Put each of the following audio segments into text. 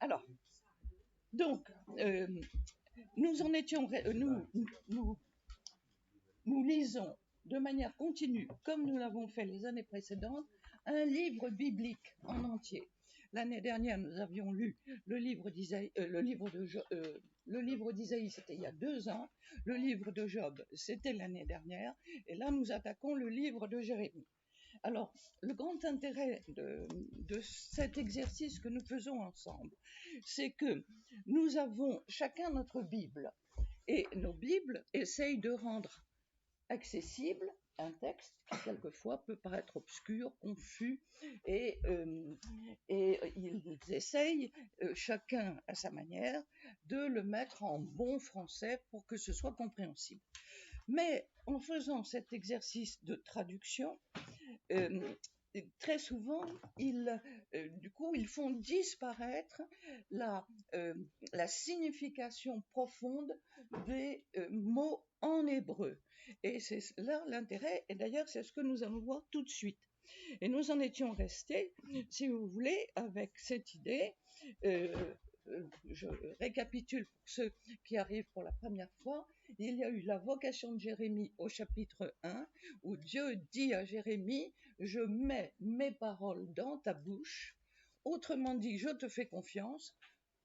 Alors, donc, nous en étions, nous lisons de manière continue, comme nous l'avons fait les années précédentes, un livre biblique en entier. L'année dernière, nous avions lu le livre d'Isaïe, c'était il y a 2 ans, le livre de Job, c'était l'année dernière, et là, nous attaquons le livre de Jérémie. Alors, le grand intérêt de cet exercice que nous faisons ensemble, c'est que nous avons chacun notre Bible, et nos Bibles essayent de rendre accessible un texte qui quelquefois peut paraître obscur, confus, et ils essayent, chacun à sa manière, de le mettre en bon français pour que ce soit compréhensible. Mais en faisant cet exercice de traduction, très souvent, du coup, ils font disparaître la signification profonde des mots en hébreu. Et c'est là l'intérêt, et d'ailleurs c'est ce que nous allons voir tout de suite. Et nous en étions restés, si vous voulez, avec cette idée. Je récapitule pour ceux qui arrivent pour la première fois. Il y a eu la vocation de Jérémie au chapitre 1, où Dieu dit à Jérémie, je mets mes paroles dans ta bouche. Autrement dit, je te fais confiance.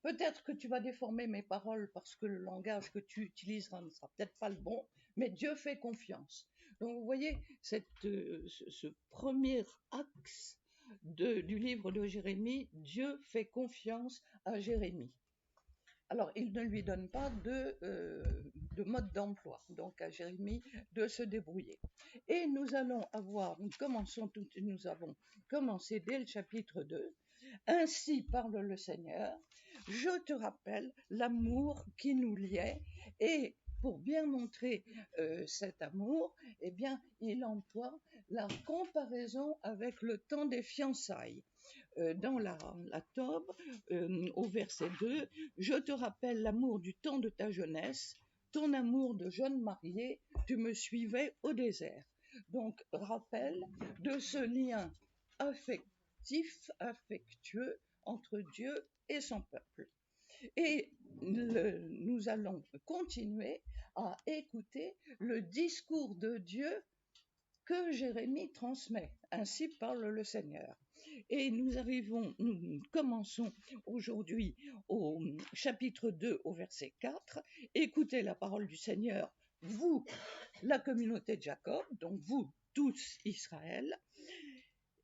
Peut-être que tu vas déformer mes paroles parce que le langage que tu utiliseras ne sera peut-être pas le bon, mais Dieu fait confiance. Donc vous voyez ce premier axe du livre de Jérémie, Dieu fait confiance à Jérémie. Alors, il ne lui donne pas de mode d'emploi, donc à Jérémie de se débrouiller. Et nous avons commencé dès le chapitre 2. Ainsi parle le Seigneur, je te rappelle l'amour qui nous liait, et pour bien montrer cet amour, eh bien, il emploie la comparaison avec le temps des fiançailles. Dans la Tob, au verset 2, je te rappelle l'amour du temps de ta jeunesse, ton amour de jeune marié, tu me suivais au désert. Donc, rappel de ce lien affectueux entre Dieu et son peuple. Et nous allons continuer à écouter le discours de Dieu que Jérémie transmet. Ainsi parle le Seigneur. Et nous commençons aujourd'hui au chapitre 2, au verset 4. Écoutez la parole du Seigneur, vous, la communauté de Jacob, donc vous tous Israël.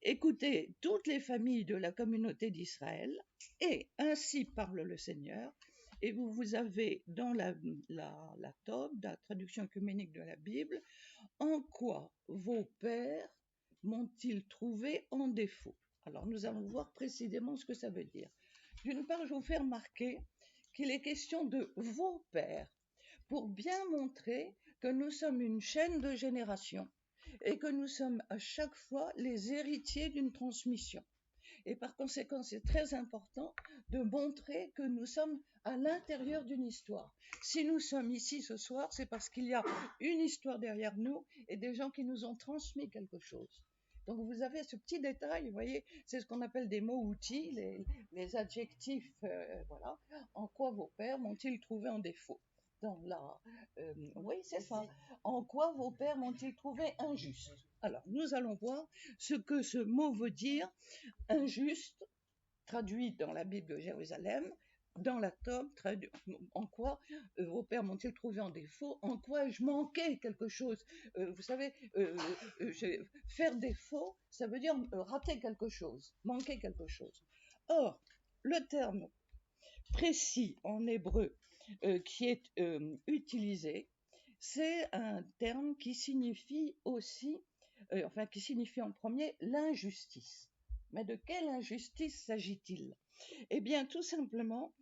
Écoutez toutes les familles de la communauté d'Israël, et ainsi parle le Seigneur. Et vous avez dans la Tob, la traduction œcuménique de la Bible, en quoi vos pères m'ont-ils trouvé en défaut? Alors nous allons voir précisément ce que ça veut dire. D'une part, je vous fais remarquer qu'il est question de vos pères, pour bien montrer que nous sommes une chaîne de générations et que nous sommes à chaque fois les héritiers d'une transmission. Et par conséquent, c'est très important de montrer que nous sommes à l'intérieur d'une histoire. Si nous sommes ici ce soir, c'est parce qu'il y a une histoire derrière nous et des gens qui nous ont transmis quelque chose. Donc vous avez ce petit détail, vous voyez, c'est ce qu'on appelle des mots-outils, les adjectifs, voilà. En quoi vos pères m'ont-ils trouvé en défaut? Oui, c'est ça. En quoi vos pères m'ont-ils trouvé injuste? Alors, nous allons voir ce que ce mot veut dire, injuste, traduit dans la Bible de Jérusalem, dans la Tob, en quoi vos pères m'ont-ils trouvé en défaut, en quoi je manquais quelque chose. Vous savez, faire défaut, ça veut dire rater quelque chose, manquer quelque chose. Or, le terme précis en hébreu qui est utilisé, c'est un terme qui signifie aussi, qui signifie en premier l'injustice. Mais de quelle injustice s'agit-il? Eh bien, tout simplement,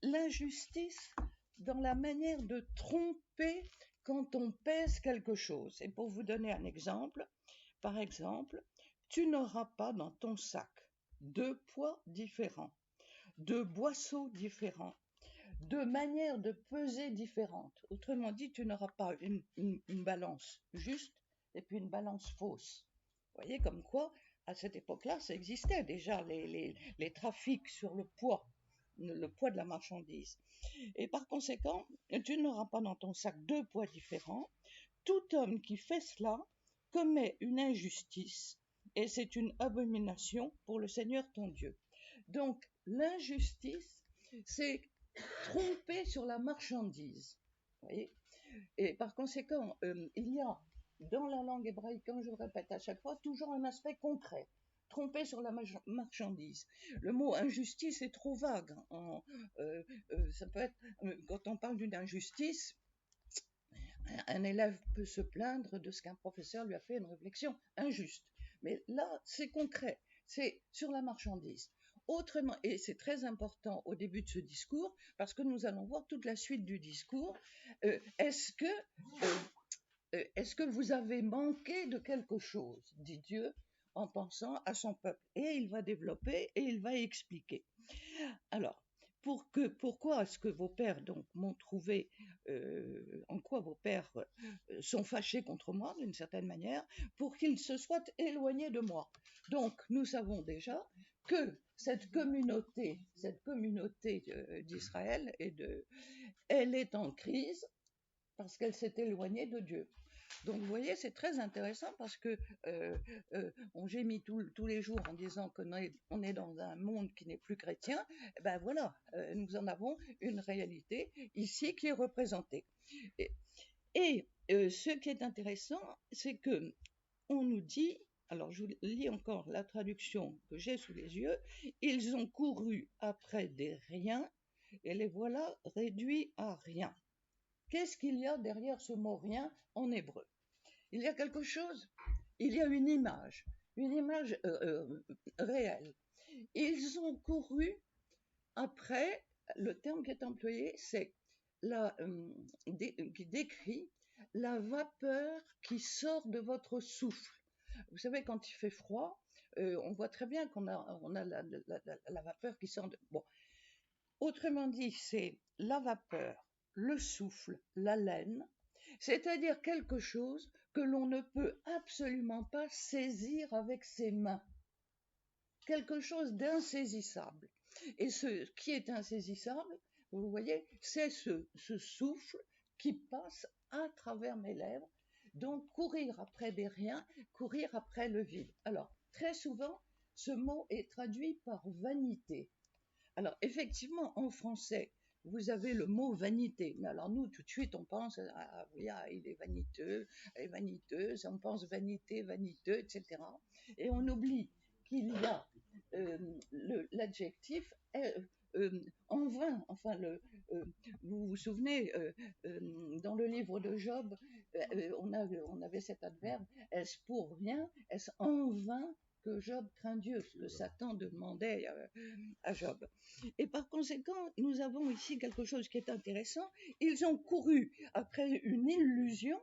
l'injustice dans la manière de tromper quand on pèse quelque chose. Et pour vous donner un exemple, par exemple, tu n'auras pas dans ton sac 2 poids différents, 2 boisseaux différents, 2 manières de peser différentes. Autrement dit, tu n'auras pas une balance juste et puis une balance fausse. Vous voyez, comme quoi, à cette époque-là, ça existait déjà, les trafics sur le poids. le poids de la marchandise. Et par conséquent, tu n'auras pas dans ton sac deux poids différents. Tout homme qui fait cela commet une injustice, et c'est une abomination pour le Seigneur ton Dieu. Donc, l'injustice, c'est tromper sur la marchandise. Vous voyez ? Et par conséquent, il y a dans la langue hébraïque, comme je le répète à chaque fois, toujours un aspect concret. Tromper sur la marchandise. Le mot injustice est trop vague. Ça peut être, quand on parle d'une injustice, un élève peut se plaindre de ce qu'un professeur lui a fait une réflexion injuste. Mais là, c'est concret, c'est sur la marchandise. Autrement, et c'est très important au début de ce discours, parce que nous allons voir toute la suite du discours. Est-ce que vous avez manqué de quelque chose, dit Dieu, en pensant à son peuple? Et il va développer et il va expliquer. Alors, pourquoi est-ce que vos pères donc m'ont trouvé, en quoi vos pères sont fâchés contre moi d'une certaine manière, pour qu'ils se soient éloignés de moi. Donc nous savons déjà que cette communauté d'Israël elle est en crise parce qu'elle s'est éloignée de Dieu. Donc vous voyez, c'est très intéressant parce que on gémit tous les jours en disant qu'on est dans un monde qui n'est plus chrétien. Et ben voilà, nous en avons une réalité ici qui est représentée. Et ce qui est intéressant, c'est que on nous dit, alors je vous lis encore la traduction que j'ai sous les yeux, ils ont couru après des riens et les voilà réduits à rien. Qu'est-ce qu'il y a derrière ce mot rien en hébreu? Il y a quelque chose, il y a une image réelle. Ils ont couru après, le terme qui est employé, c'est qui décrit la vapeur qui sort de votre souffle. Vous savez, quand il fait froid, on voit très bien qu'on a la vapeur qui sort de... Bon, autrement dit, c'est la vapeur, le souffle, l'haleine, c'est-à-dire quelque chose que l'on ne peut absolument pas saisir avec ses mains. Quelque chose d'insaisissable. Et ce qui est insaisissable, vous voyez, c'est ce souffle qui passe à travers mes lèvres. Donc, courir après des riens, courir après le vide. Alors, très souvent, ce mot est traduit par vanité. Alors, effectivement, en français, vous avez le mot vanité. Mais alors, nous, tout de suite, on pense, oui, il est vaniteux, elle est vaniteuse, on pense vanité, vaniteux, etc. Et on oublie qu'il y a l'adjectif en vain. Enfin, vous vous souvenez, dans le livre de Job, on avait cet adverbe, est-ce pour rien, est-ce en vain que Job craint Dieu, ce que Satan demandait à Job. Et par conséquent, nous avons ici quelque chose qui est intéressant. Ils ont couru après une illusion,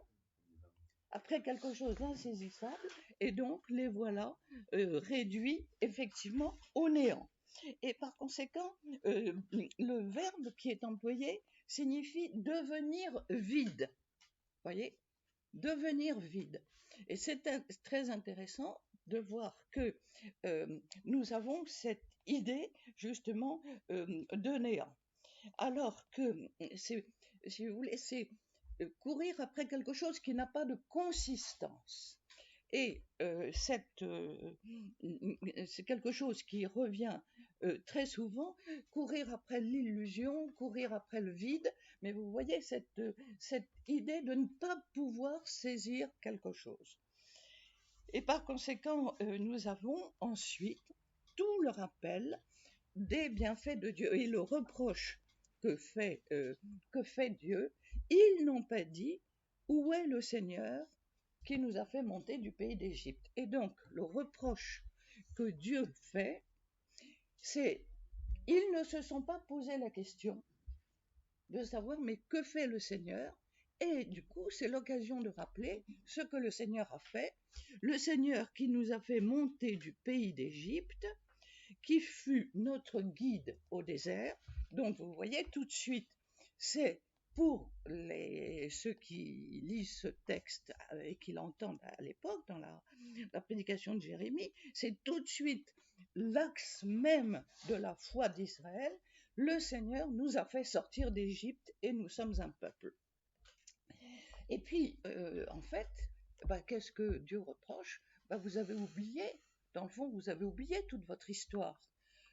après quelque chose d'insaisissable, et donc les voilà réduits effectivement au néant. Et par conséquent, le verbe qui est employé signifie devenir vide. Voyez, devenir vide. Et c'est très intéressant de voir que nous avons cette idée justement de néant. Alors que, si vous voulez, c'est courir après quelque chose qui n'a pas de consistance. Et c'est quelque chose qui revient très souvent, courir après l'illusion, courir après le vide, mais vous voyez cette idée de ne pas pouvoir saisir quelque chose. Et par conséquent, nous avons ensuite tout le rappel des bienfaits de Dieu et le reproche que fait Dieu. Ils n'ont pas dit où est le Seigneur qui nous a fait monter du pays d'Égypte. Et donc, le reproche que Dieu fait, c'est ils ne se sont pas posé la question de savoir mais que fait le Seigneur. Et du coup, c'est l'occasion de rappeler ce que le Seigneur a fait. Le Seigneur qui nous a fait monter du pays d'Égypte, qui fut notre guide au désert. Donc, vous voyez tout de suite, c'est pour ceux qui lisent ce texte et qui l'entendent à l'époque dans la prédication de Jérémie, c'est tout de suite l'axe même de la foi d'Israël, le Seigneur nous a fait sortir d'Égypte et nous sommes un peuple. Et puis, en fait, qu'est-ce que Dieu reproche? Vous avez oublié, dans le fond, vous avez oublié toute votre histoire.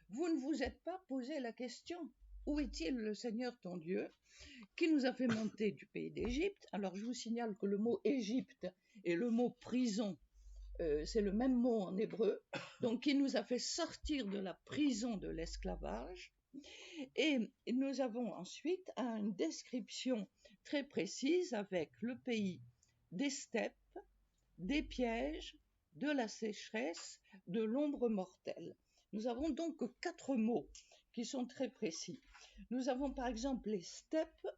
Vous ne vous êtes pas posé la question, où est-il le Seigneur ton Dieu, qui nous a fait monter du pays d'Égypte? Alors, je vous signale que le mot Égypte et le mot prison, c'est le même mot en hébreu, donc qui nous a fait sortir de la prison de l'esclavage. Et nous avons ensuite une description très précise avec le pays des steppes, des pièges, de la sécheresse, de l'ombre mortelle. Nous avons donc 4 mots qui sont très précis. Nous avons par exemple les steppes.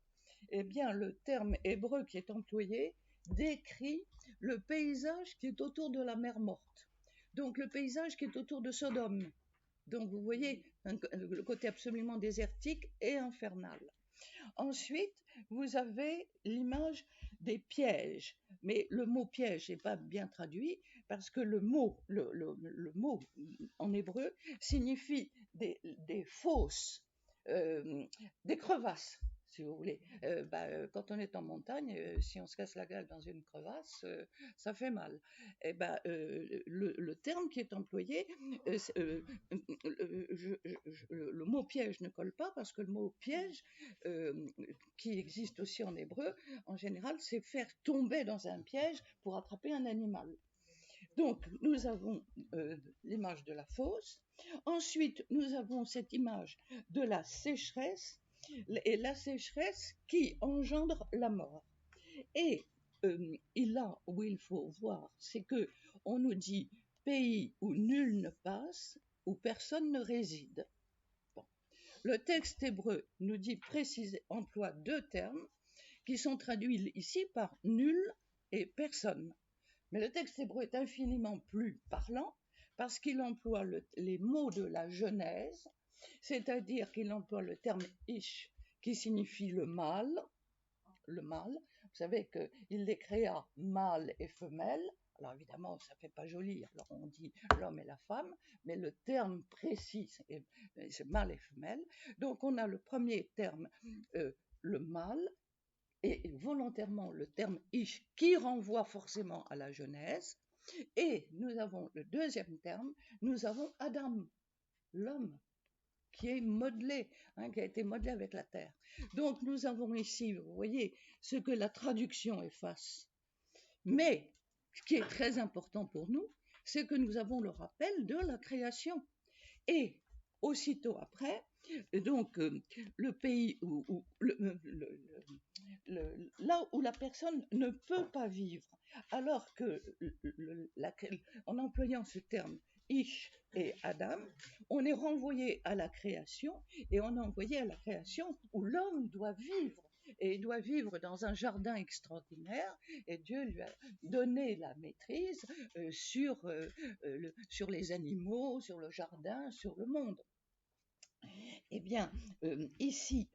Eh bien, le terme hébreu qui est employé décrit le paysage qui est autour de la mer Morte. Donc le paysage qui est autour de Sodome. Donc vous voyez le côté absolument désertique et infernal. Ensuite, vous avez l'image des pièges. Mais le mot piège n'est pas bien traduit parce que le mot en hébreu signifie des fosses, des crevasses, si vous voulez. Quand on est en montagne, si on se casse la gueule dans une crevasse, ça fait mal. Le terme qui est employé, le mot piège ne colle pas parce que le mot piège, qui existe aussi en hébreu, en général, c'est faire tomber dans un piège pour attraper un animal. Donc, nous avons l'image de la fosse. Ensuite, nous avons cette image de la sécheresse, et la sécheresse qui engendre la mort. Et là où il faut voir, c'est que on nous dit pays où nul ne passe, où personne ne réside. Bon. Le texte hébreu nous dit emploie 2 termes qui sont traduits ici par nul et personne. Mais le texte hébreu est infiniment plus parlant parce qu'il emploie les mots de la Genèse, c'est-à-dire qu'il emploie le terme ish qui signifie le mâle. Vous savez qu'il les créa mâle et femelle. Alors évidemment, ça ne fait pas joli, alors on dit l'homme et la femme, mais le terme précis, c'est mâle et femelle. Donc on a le premier terme, le mâle, et volontairement le terme ish qui renvoie forcément à la Genèse. Et nous avons le deuxième terme, nous avons Adam, l'homme, qui est modelé, qui a été modelé avec la terre. Donc nous avons ici, vous voyez, ce que la traduction efface. Mais ce qui est très important pour nous, c'est que nous avons le rappel de la création. Et aussitôt après, donc le pays là où la personne ne peut pas vivre, alors que en employant ce terme Ish et Adam, on est renvoyé à la création, et on est envoyé à la création où l'homme doit vivre. Et il doit vivre dans un jardin extraordinaire, et Dieu lui a donné la maîtrise sur les animaux, sur le jardin, sur le monde. Eh bien, ici,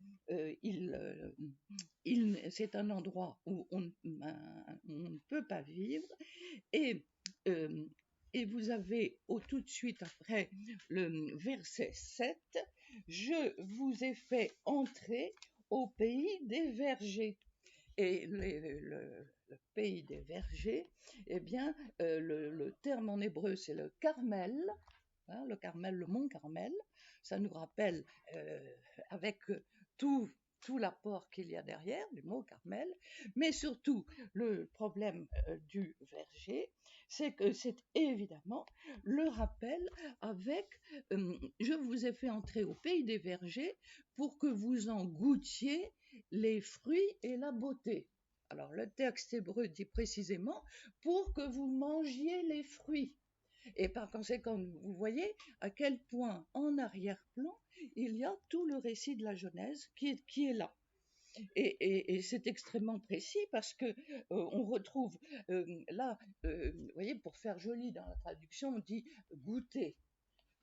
c'est un endroit où on ne peut pas vivre, et vous avez tout de suite après le verset 7, « Je vous ai fait entrer au pays des vergers ». Et le pays des vergers, eh bien, le terme en hébreu, c'est le Carmel, le Carmel, le mont Carmel. Ça nous rappelle, avec tout l'apport qu'il y a derrière du mot Carmel, mais surtout le problème du verger, c'est que c'est évidemment le rappel avec je vous ai fait entrer au pays des vergers pour que vous en goûtiez les fruits et la beauté. Alors le texte hébreu dit précisément pour que vous mangiez les fruits. Et par conséquent, vous voyez à quel point en arrière-plan, il y a tout le récit de la Genèse qui est là. Et c'est extrêmement précis parce que on retrouve là, vous voyez, pour faire joli dans la traduction, on dit goûter.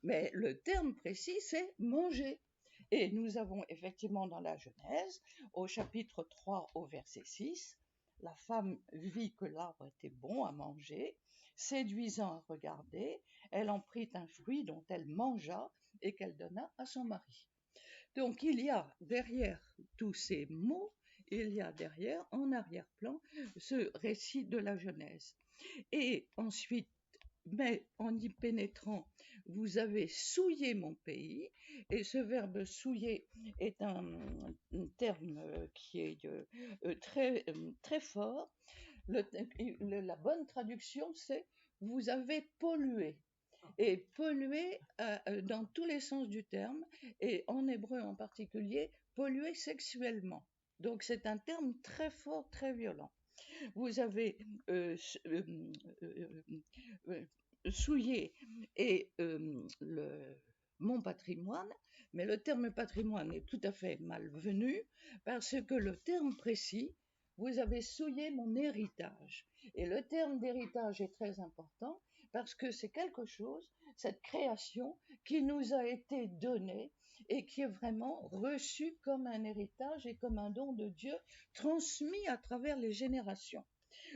Mais le terme précis, c'est manger. Et nous avons effectivement dans la Genèse, au chapitre 3, au verset 6, la femme vit que l'arbre était bon à manger, séduisant à regarder, elle en prit un fruit dont elle mangea et qu'elle donna à son mari. Donc il y a derrière tous ces mots, il y a derrière, en arrière-plan, ce récit de la Genèse. Et ensuite, mais en y pénétrant, vous avez souillé mon pays, et ce verbe souiller est un terme qui est très fort. La bonne traduction, c'est vous avez pollué. Et pollué dans tous les sens du terme, et en hébreu en particulier, pollué sexuellement. Donc c'est un terme très fort, très violent. Vous avez souillé et mon patrimoine, mais le terme patrimoine est tout à fait malvenu parce que le terme précis, vous avez souillé mon héritage. Et le terme d'héritage est très important parce que c'est quelque chose, cette création qui nous a été donnée et qui est vraiment reçue comme un héritage et comme un don de Dieu transmis à travers les générations.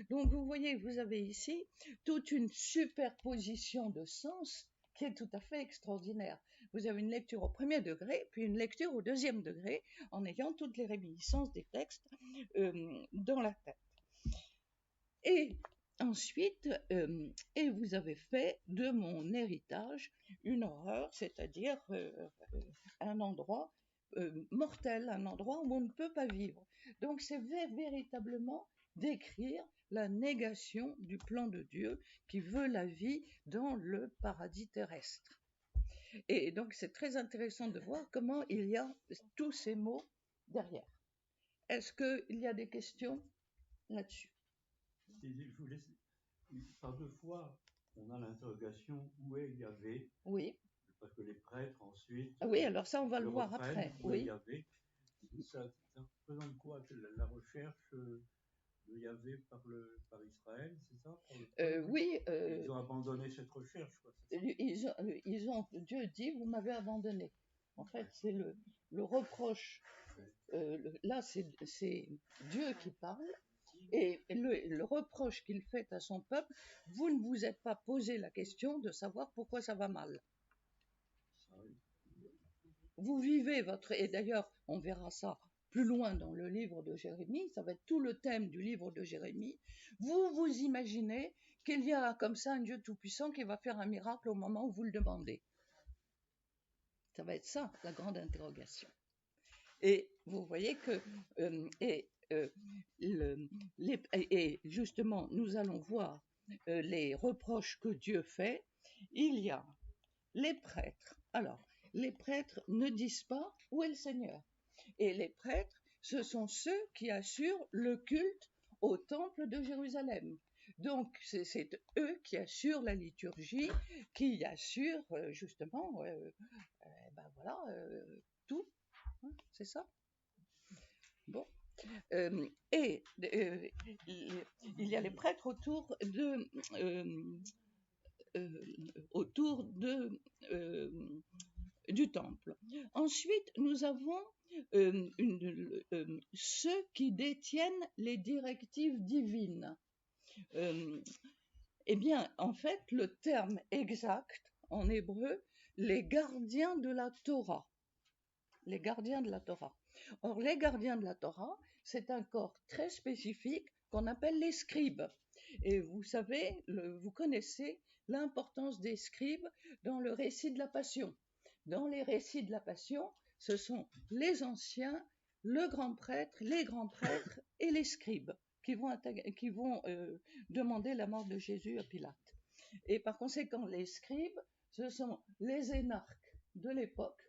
Donc vous voyez, vous avez ici toute une superposition de sens qui est tout à fait extraordinaire. Vous avez une lecture au premier degré, puis une lecture au deuxième degré, en ayant toutes les réminiscences des textes dans la tête. Et ensuite, et vous avez fait de mon héritage une horreur, c'est-à-dire un endroit mortel, un endroit où on ne peut pas vivre. Donc c'est véritablement décrire la négation du plan de Dieu qui veut la vie dans le paradis terrestre. Et donc c'est très intéressant de voir comment il y a tous ces mots derrière. Est-ce qu'il y a des questions là-dessus? Par deux fois, on a l'interrogation où est Yahvé. Oui. Parce que les prêtres ensuite. Oui, alors ça on va le voir après. Oui. Yahvé. Ça représente quoi? La recherche de Yahvé par Israël, c'est ça? Oui. Ils ont abandonné cette recherche. Quoi, Dieu dit, vous m'avez abandonné. En fait, c'est le reproche. Là, c'est Dieu qui parle. Et le reproche qu'il fait à son peuple, vous ne vous êtes pas posé la question de savoir pourquoi ça va mal. Vous vivez votre... Et d'ailleurs, on verra ça plus loin dans le livre de Jérémie, ça va être tout le thème du livre de Jérémie. Vous vous imaginez qu'il y a comme ça un Dieu tout-puissant qui va faire un miracle au moment où vous le demandez. Ça va être ça, la grande interrogation. Et vous voyez que... et justement, nous allons voir les reproches que Dieu fait. Il y a les prêtres. Alors, les prêtres ne disent pas où est le Seigneur. Et les prêtres, ce sont ceux qui assurent le culte au temple de Jérusalem. Donc, c'est eux qui assurent la liturgie, qui assurent justement, tout. Hein, c'est ça. Bon. Il y a les prêtres autour du temple. Ensuite, nous avons ceux qui détiennent les directives divines. Eh bien, en fait, le terme exact en hébreu, les gardiens de la Torah. Les gardiens de la Torah. Or, les gardiens de la Torah, c'est un corps très spécifique qu'on appelle les scribes. Et vous savez, vous connaissez l'importance des scribes dans le récit de la Passion. Dans les récits de la Passion, ce sont les anciens, le grand prêtre, les grands prêtres et les scribes qui vont demander la mort de Jésus à Pilate. Et par conséquent, les scribes, ce sont les énarques de l'époque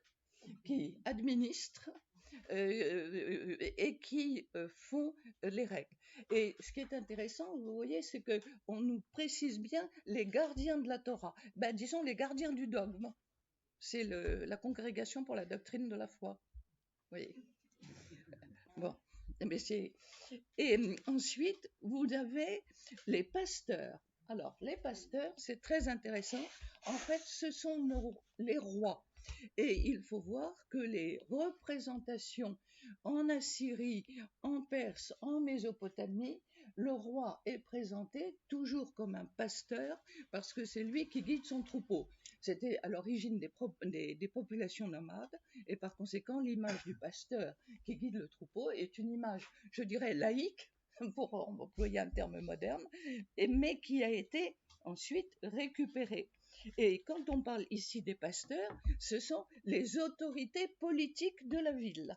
qui administrent et qui font les règles. Et ce qui est intéressant, vous voyez, c'est qu'on nous précise bien les gardiens de la Torah. Disons les gardiens du dogme. C'est la congrégation pour la doctrine de la foi. Vous voyez. Bon. Mais et ensuite, vous avez les pasteurs. Alors, les pasteurs, c'est très intéressant. En fait, ce sont les rois. Et il faut voir que les représentations en Assyrie, en Perse, en Mésopotamie le roi est présenté toujours comme un pasteur parce que c'est lui qui guide son troupeau. C'était à l'origine des populations nomades et par conséquent l'image du pasteur qui guide le troupeau est une image, je dirais, laïque, pour employer un terme moderne, mais qui a été ensuite récupérée. Et quand on parle ici des pasteurs, ce sont les autorités politiques de la ville.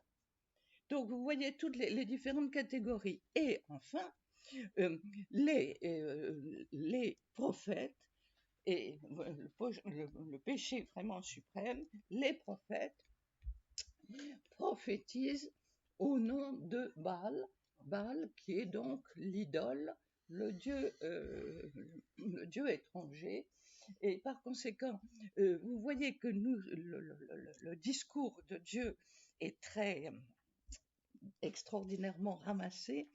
Donc vous voyez toutes les différentes catégories. Et enfin, euh, les prophètes, et le péché vraiment suprême, les prophètes prophétisent au nom de Baal, Baal qui est donc l'idole, le dieu étranger. Et par conséquent, vous voyez que le discours de Dieu est très extraordinairement ramassé.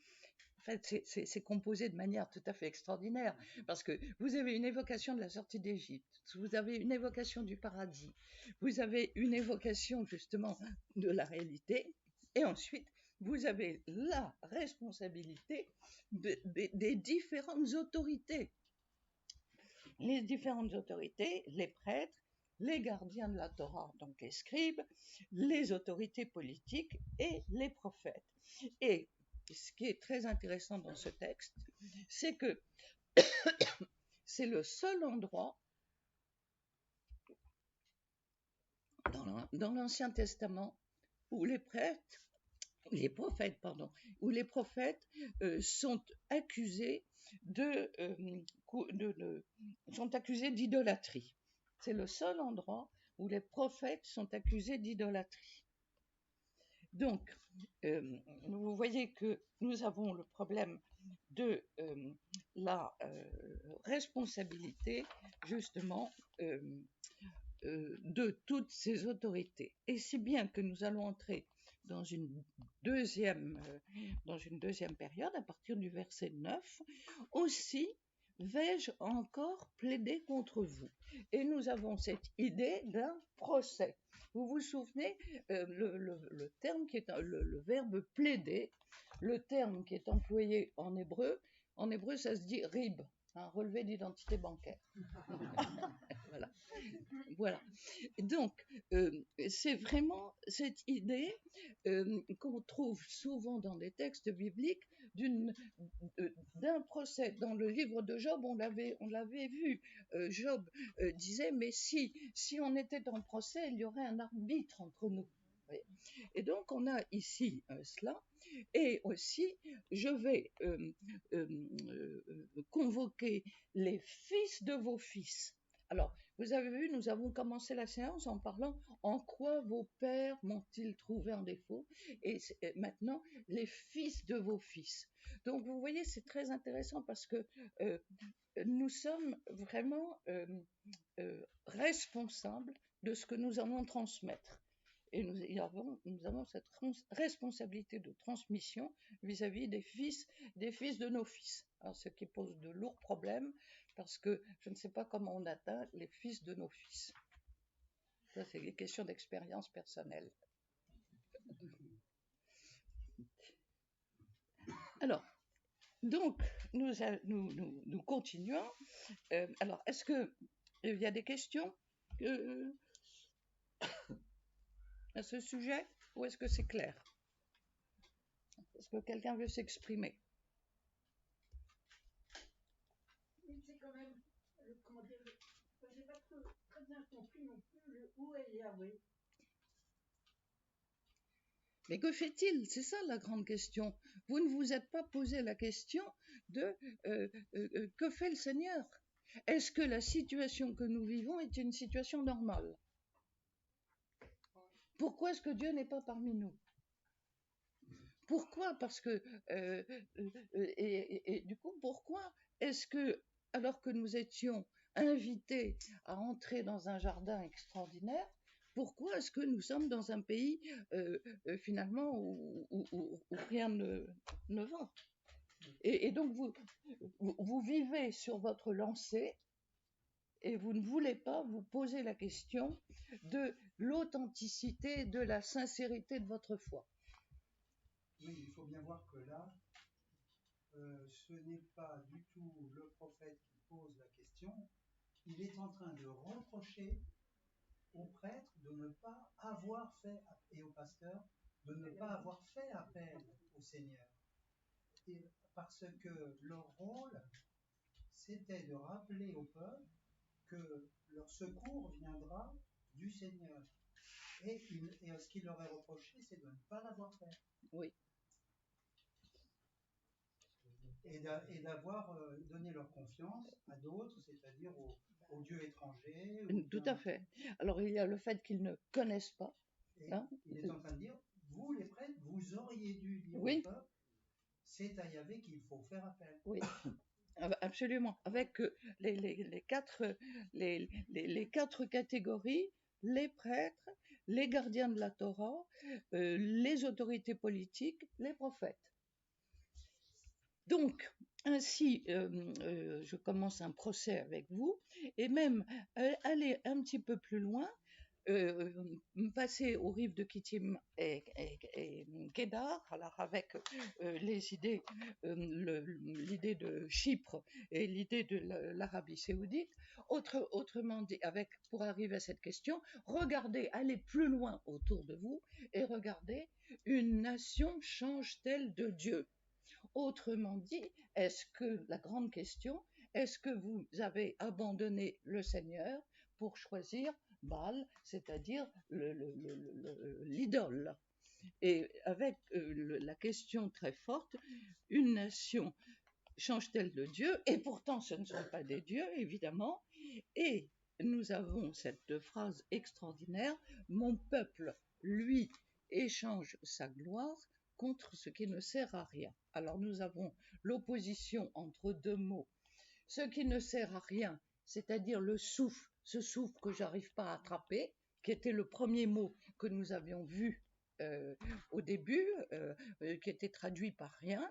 En fait, c'est composé de manière tout à fait extraordinaire, parce que vous avez une évocation de la sortie d'Égypte, vous avez une évocation du paradis, vous avez une évocation justement de la réalité, et ensuite vous avez la responsabilité des différentes autorités. Les différentes autorités, les prêtres, les gardiens de la Torah, donc les scribes, les autorités politiques et les prophètes. Et ce qui est très intéressant dans ce texte, c'est que c'est le seul endroit dans l'Ancien Testament où les prophètes, où les prophètes sont accusés sont accusés d'idolâtrie. C'est le seul endroit où les prophètes sont accusés d'idolâtrie. Donc, vous voyez que nous avons le problème de la responsabilité, justement, de toutes ces autorités. Et si bien que nous allons entrer dans une deuxième période, à partir du verset 9, aussi vais-je encore plaider contre vous. Et nous avons cette idée d'un procès. Vous vous souvenez, le terme qui est le verbe plaider, le terme qui est employé en hébreu ça se dit rib, un relevé d'identité bancaire. Voilà. Donc, c'est vraiment cette idée qu'on trouve souvent dans les textes bibliques d'un procès. Dans le livre de Job, on l'avait vu. Job disait, mais si on était en procès, il y aurait un arbitre entre nous. Et donc, on a ici cela. Et aussi, je vais convoquer les fils de vos fils. Alors, vous avez vu, nous avons commencé la séance en parlant en quoi vos pères m'ont-ils trouvé en défaut, et maintenant les fils de vos fils. Donc vous voyez, c'est très intéressant parce que nous sommes vraiment responsables de ce que nous allons transmettre. Et nous avons cette responsabilité de transmission vis-à-vis des fils de nos fils. Alors, ce qui pose de lourds problèmes, parce que je ne sais pas comment on atteint les fils de nos fils. Ça, c'est des questions d'expérience personnelle. Alors, donc, nous continuons. Alors, est-ce qu'il y a des questions à ce sujet, ou est-ce que c'est clair? Est-ce que quelqu'un veut s'exprimer? C'est quand même, comment dire, je n'ai pas très bien compris non plus où est Yahweh. Mais que fait-il? C'est ça la grande question. Vous ne vous êtes pas posé la question de que fait le Seigneur? Est-ce que la situation que nous vivons est une situation normale? Pourquoi est-ce que Dieu n'est pas parmi nous? Pourquoi? Parce que et du coup, pourquoi est-ce que, alors que nous étions invités à entrer dans un jardin extraordinaire, pourquoi est-ce que nous sommes dans un pays finalement où rien ne va? Et donc vous vivez sur votre lancée et vous ne voulez pas vous poser la question de l'authenticité, de la sincérité de votre foi. Oui, il faut bien voir que là, ce n'est pas du tout le prophète qui pose la question. Il est en train de reprocher aux prêtres de ne pas avoir fait, et aux pasteurs, de ne pas avoir fait appel au Seigneur. Et parce que leur rôle, c'était de rappeler au peuple que leur secours viendra du Seigneur. Et ce qu'il leur est reproché, c'est de ne pas l'avoir fait. Oui. Et d'avoir donné leur confiance à d'autres, c'est-à-dire aux dieux étrangers. Tout à fait. Alors il y a le fait qu'ils ne connaissent pas. Hein? Il est en train de dire, vous les prêtres, vous auriez dû dire oui. au peuple, c'est à Yahvé qu'il faut faire appel. Oui. Absolument. Avec les quatre catégories, les prêtres, les gardiens de la Torah, les autorités politiques, les prophètes. Donc, ainsi, je commence un procès avec vous, et même aller un petit peu plus loin, passer aux rives de Kittim et Kédar, alors avec les idées, l'idée de Chypre et l'idée de l'Arabie saoudite. Autrement dit, pour arriver à cette question, regardez, allez plus loin autour de vous et regardez, une nation change-t-elle de Dieu ? Autrement dit, la grande question, est-ce que vous avez abandonné le Seigneur pour choisir Baal, c'est-à-dire l'idole? Et avec la question très forte, une nation change-t-elle de Dieu? Et pourtant, ce ne sont pas des dieux, évidemment. Et nous avons cette phrase extraordinaire, mon peuple, lui, échange sa gloire contre ce qui ne sert à rien. Alors nous avons l'opposition entre deux mots. Ce qui ne sert à rien, c'est-à-dire le souffle, ce souffle que j'arrive pas à attraper, qui était le premier mot que nous avions vu au début, qui était traduit par rien.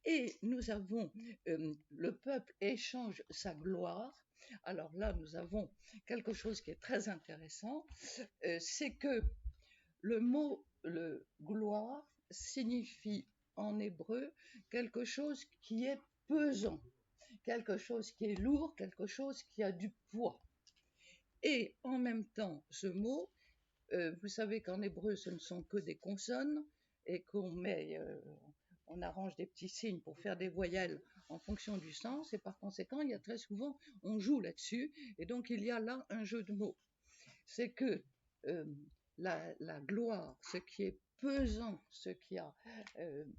Et nous avons le peuple échange sa gloire. Alors là, nous avons quelque chose qui est très intéressant, c'est que le mot gloire signifie en hébreu quelque chose qui est pesant, quelque chose qui est lourd, quelque chose qui a du poids. Et en même temps, ce mot, vous savez qu'en hébreu, ce ne sont que des consonnes et on arrange des petits signes pour faire des voyelles en fonction du sens, et par conséquent, il y a très souvent, on joue là-dessus, et donc il y a là un jeu de mots. C'est que la gloire, ce qui est pesant, ce qui a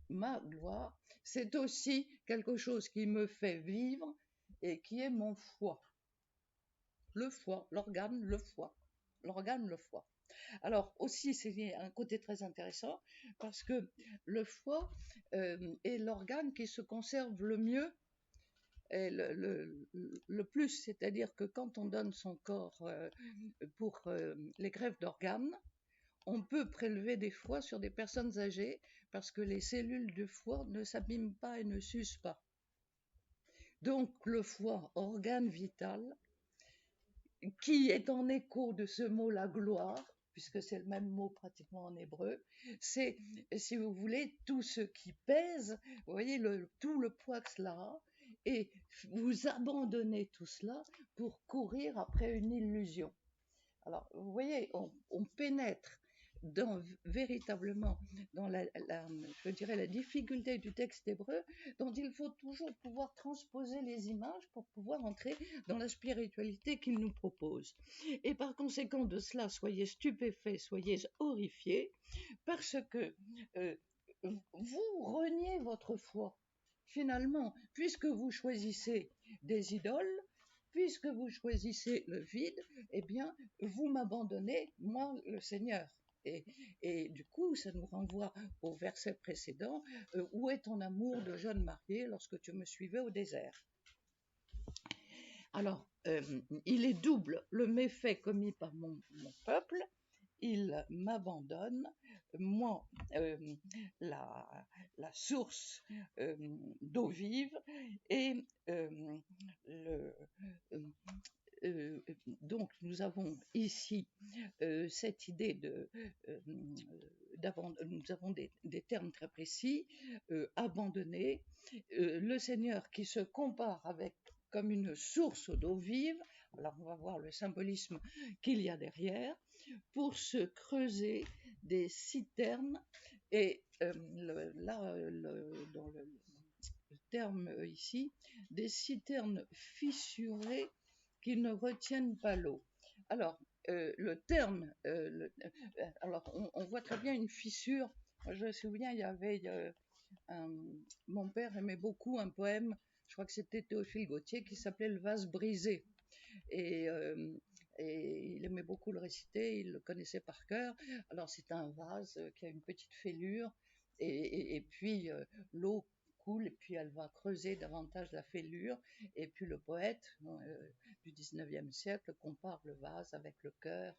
ma gloire, c'est aussi quelque chose qui me fait vivre et qui est mon foie. Le foie, l'organe, le foie. L'organe, le foie. Alors aussi, c'est un côté très intéressant parce que le foie est l'organe qui se conserve le mieux et le plus, c'est-à-dire que quand on donne son corps pour les greffes d'organes, on peut prélever des foies sur des personnes âgées parce que les cellules du foie ne s'abîment pas et ne s'usent pas. Donc le foie, organe vital, qui est en écho de ce mot la gloire, puisque c'est le même mot pratiquement en hébreu, c'est, si vous voulez, tout ce qui pèse, vous voyez, tout le poids que cela a, et vous abandonnez tout cela pour courir après une illusion. Alors, vous voyez, on pénètre véritablement dans je dirais la difficulté du texte hébreu, dont il faut toujours pouvoir transposer les images pour pouvoir entrer dans la spiritualité qu'il nous propose. Et par conséquent de cela, soyez stupéfaits, soyez horrifiés, parce que vous reniez votre foi. Finalement, puisque vous choisissez des idoles, puisque vous choisissez le vide, eh bien, vous m'abandonnez, moi, le Seigneur. Et du coup, ça nous renvoie au verset précédent, où est ton amour de jeune marié lorsque tu me suivais au désert? Alors, il est double le méfait commis par mon peuple, il m'abandonne, moi, la source d'eau vive, et donc nous avons ici cette idée nous avons des termes très précis, abandonner, le Seigneur qui se compare avec comme une source d'eau vive, alors on va voir le symbolisme qu'il y a derrière, pour se creuser des citernes, et dans le terme ici, des citernes fissurées qui ne retiennent pas l'eau. Alors, le terme, alors on voit très bien une fissure. Moi, je me souviens, il y avait mon père aimait beaucoup un poème, je crois que c'était Théophile Gautier, qui s'appelait Le vase brisé. Et il aimait beaucoup le réciter, il le connaissait par cœur. Alors c'est un vase qui a une petite fêlure, et puis l'eau coule, et puis elle va creuser davantage la fêlure, et puis le poète du 19e siècle compare le vase avec le cœur,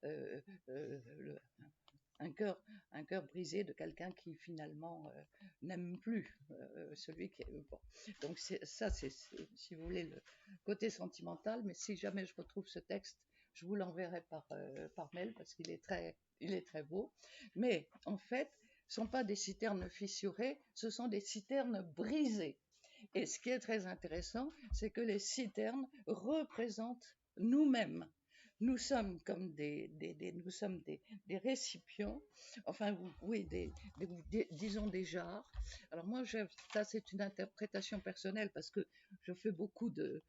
euh, euh, le, un cœur brisé de quelqu'un qui finalement n'aime plus celui qui est bon. Donc ça c'est, si vous voulez, le côté sentimental, mais si jamais je retrouve ce texte, je vous l'enverrai par mail, parce qu'il est très beau. Mais en fait, ce ne sont pas des citernes fissurées, ce sont des citernes brisées. Et ce qui est très intéressant, c'est que les citernes représentent nous-mêmes. Nous sommes comme des récipients, enfin oui, disons des jarres. Alors moi, ça c'est une interprétation personnelle, parce que je fais beaucoup de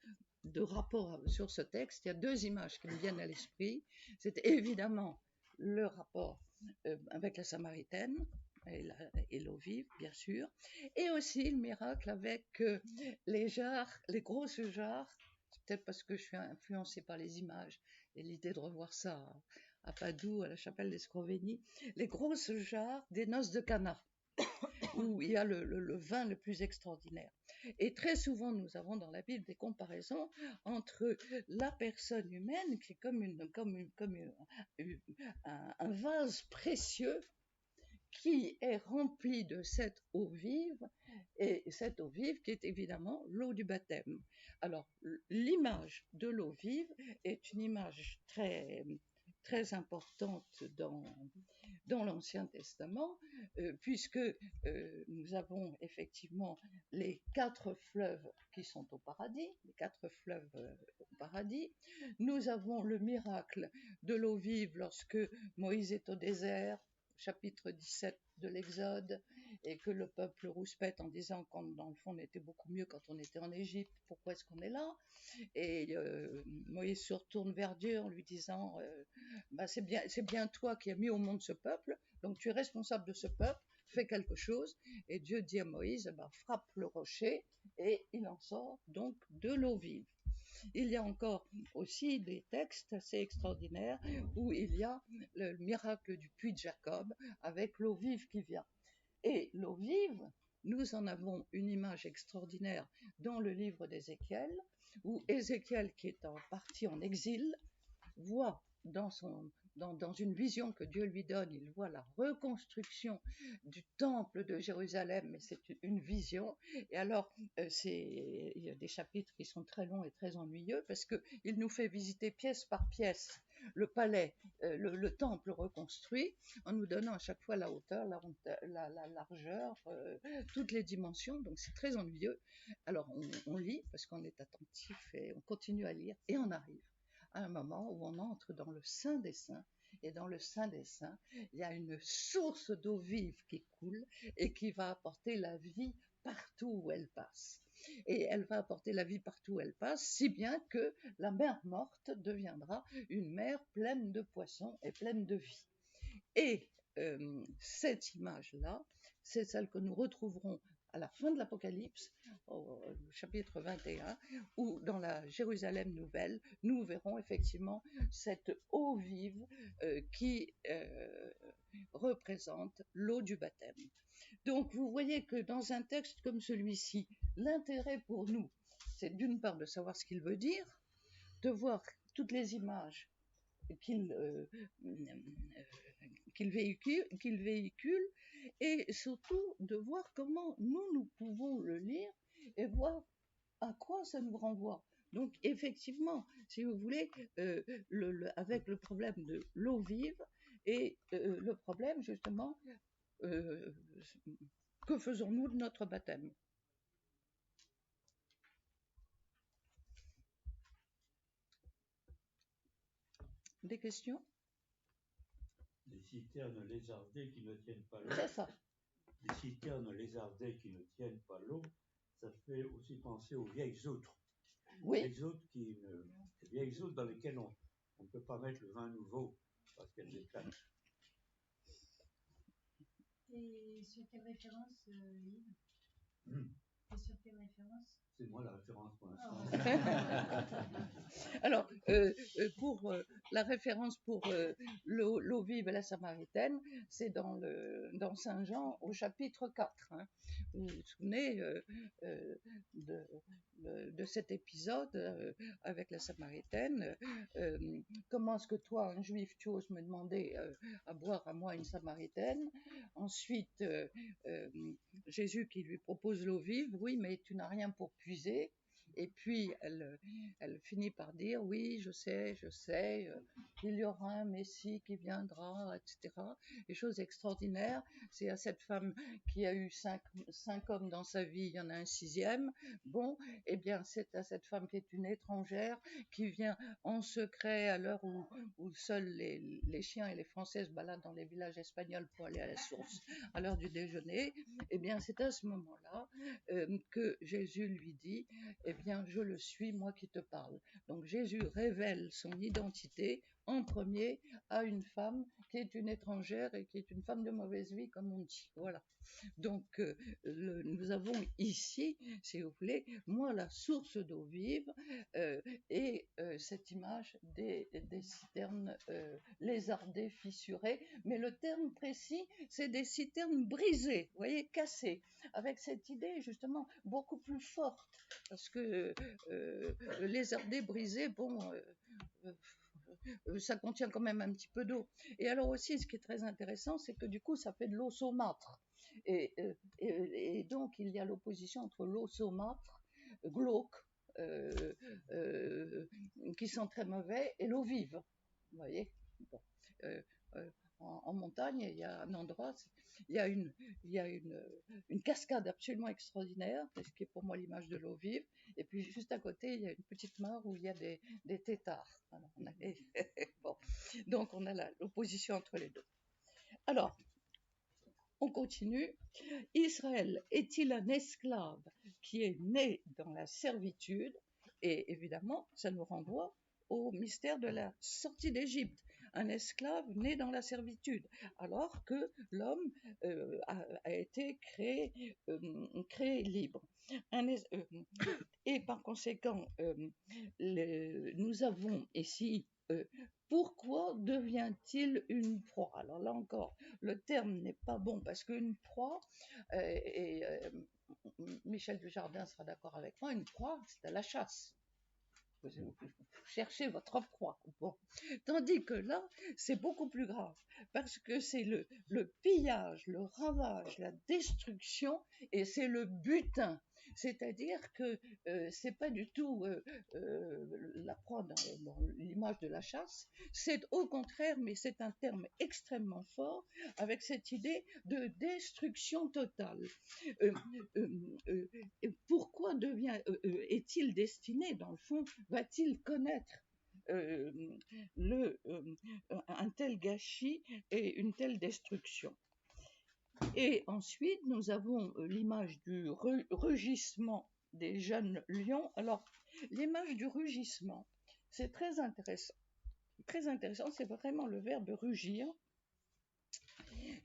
rapports sur ce texte. Il y a deux images qui me viennent à l'esprit. C'est évidemment le rapport avec la Samaritaine et l'eau vive, bien sûr, et aussi le miracle avec les jarres, les grosses jarres. C'est peut-être parce que je suis influencée par les images et l'idée de revoir ça à Padoue, à la chapelle d'Escrovegny, les grosses jarres des noces de Cana, où il y a le vin le plus extraordinaire. Et très souvent, nous avons dans la Bible des comparaisons entre la personne humaine, qui est comme un vase précieux, qui est rempli de cette eau vive, et cette eau vive qui est évidemment l'eau du baptême. Alors, l'image de l'eau vive est une image très, très importante dans l'Ancien Testament, puisque nous avons effectivement les 4 fleuves qui sont au paradis, les 4 fleuves au paradis. Nous avons le miracle de l'eau vive lorsque Moïse est au désert, chapitre 17 de l'Exode, et que le peuple rouspète en disant qu'en dans le fond on était beaucoup mieux quand on était en Égypte, pourquoi est-ce qu'on est là? Et Moïse se retourne vers Dieu en lui disant c'est bien toi qui as mis au monde ce peuple, donc tu es responsable de ce peuple, fais quelque chose. Et Dieu dit à Moïse, frappe le rocher, et il en sort donc de l'eau vive. Il y a encore aussi des textes assez extraordinaires où il y a le miracle du puits de Jacob avec l'eau vive qui vient. Et l'eau vive, nous en avons une image extraordinaire dans le livre d'Ézéchiel, où Ézéchiel, qui est en partie en exil, voit dans une vision que Dieu lui donne, il voit la reconstruction du temple de Jérusalem, mais c'est une vision. Et alors, il y a des chapitres qui sont très longs et très ennuyeux, parce qu'il nous fait visiter pièce par pièce le palais, le temple reconstruit, en nous donnant à chaque fois la hauteur, la largeur, toutes les dimensions, donc c'est très ennuyeux. Alors on lit, parce qu'on est attentif, et on continue à lire, et on arrive à un moment où on entre dans le Saint des Saints, et dans le Saint des Saints, il y a une source d'eau vive qui coule et qui va apporter la vie partout où elle passe. Et elle va apporter la vie partout où elle passe, si bien que la mer morte deviendra une mer pleine de poissons et pleine de vie. Et cette image-là, c'est celle que nous retrouverons à la fin de l'Apocalypse, au chapitre 21, où dans la Jérusalem nouvelle, nous verrons effectivement cette eau vive qui représente l'eau du baptême. Donc vous voyez que dans un texte comme celui-ci, l'intérêt pour nous, c'est d'une part de savoir ce qu'il veut dire, de voir toutes les images qu'il véhicule, et surtout de voir comment nous pouvons le lire et voir à quoi ça nous renvoie. Donc effectivement, si vous voulez, avec le problème de l'eau vive, Et le problème, justement, que faisons-nous de notre baptême? Des questions? Les citernes lézardées qui ne tiennent pas l'eau. C'est ça. Les citernes lézardées qui ne tiennent pas l'eau, ça fait aussi penser aux vieilles outres. Oui. Les vieilles outres dans lesquelles on ne peut pas mettre le vin nouveau parce qu'elles éclatent. Et sur quelle référence, Yves Et sur quelle référence? C'est moi la référence pour l'instant. Alors, pour la référence pour l'eau vive et la Samaritaine, c'est dans Saint Jean au chapitre 4. Hein. Vous vous souvenez de cet épisode avec la Samaritaine. Comment est-ce que toi, un juif, tu oses me demander à boire à moi une Samaritaine? Ensuite, Jésus qui lui propose l'eau vive, oui, mais tu n'as rien pour puiser. Et puis, elle finit par dire, oui, je sais, il y aura un Messie qui viendra, etc. Et chose extraordinaire, c'est à cette femme qui a eu cinq hommes dans sa vie, il y en a un sixième. Bon, eh bien, c'est à cette femme qui est une étrangère, qui vient en secret à l'heure où seuls les chiens et les Français se baladent dans les villages espagnols pour aller à la source à l'heure du déjeuner. Eh bien, c'est à ce moment-là que Jésus lui dit, eh bien, je le suis, moi qui te parle. Donc Jésus révèle son identité en premier à une femme qui est une étrangère et qui est une femme de mauvaise vie, comme on dit. Voilà. Donc nous avons ici, si vous voulez, moi la source d'eau vive et cette image des citernes lézardées, fissurées, mais le terme précis, c'est des citernes brisées, vous voyez, cassées, avec cette idée justement beaucoup plus forte, parce que lézardé, brisé, bon, ça contient quand même un petit peu d'eau. Et alors aussi, ce qui est très intéressant, c'est que du coup, ça fait de l'eau saumâtre. Et donc, il y a l'opposition entre l'eau saumâtre, glauque, qui sent très mauvais, et l'eau vive. Vous voyez, bon. En montagne, il y a un endroit, il y a une cascade absolument extraordinaire, ce qui est pour moi l'image de l'eau vive, et puis juste à côté, il y a une petite mare où il y a des têtards. Alors, bon. Donc on a l'opposition entre les deux. Alors, on continue. Israël est-il un esclave qui est né dans la servitude? Et évidemment, ça nous renvoie au mystère de la sortie d'Égypte. Un esclave né dans la servitude, alors que l'homme a été créé libre. Et par conséquent, nous avons ici pourquoi devient-il une proie? Alors là encore, le terme n'est pas bon parce qu'une proie, Michel Dujardin sera d'accord avec moi, une proie, c'est à la chasse. Vous cherchez votre proie. Bon. Tandis que là, c'est beaucoup plus grave, parce que c'est le pillage, le ravage, la destruction, et c'est le butin. C'est-à-dire que c'est pas du tout la proie dans l'image de la chasse, c'est au contraire, mais c'est un terme extrêmement fort, avec cette idée de destruction totale. Pourquoi est-il destiné, dans le fond, va-t-il connaître un tel gâchis et une telle destruction? Et ensuite, nous avons l'image du rugissement des jeunes lions. Alors, l'image du rugissement, c'est très intéressant. Très intéressant, c'est vraiment le verbe rugir.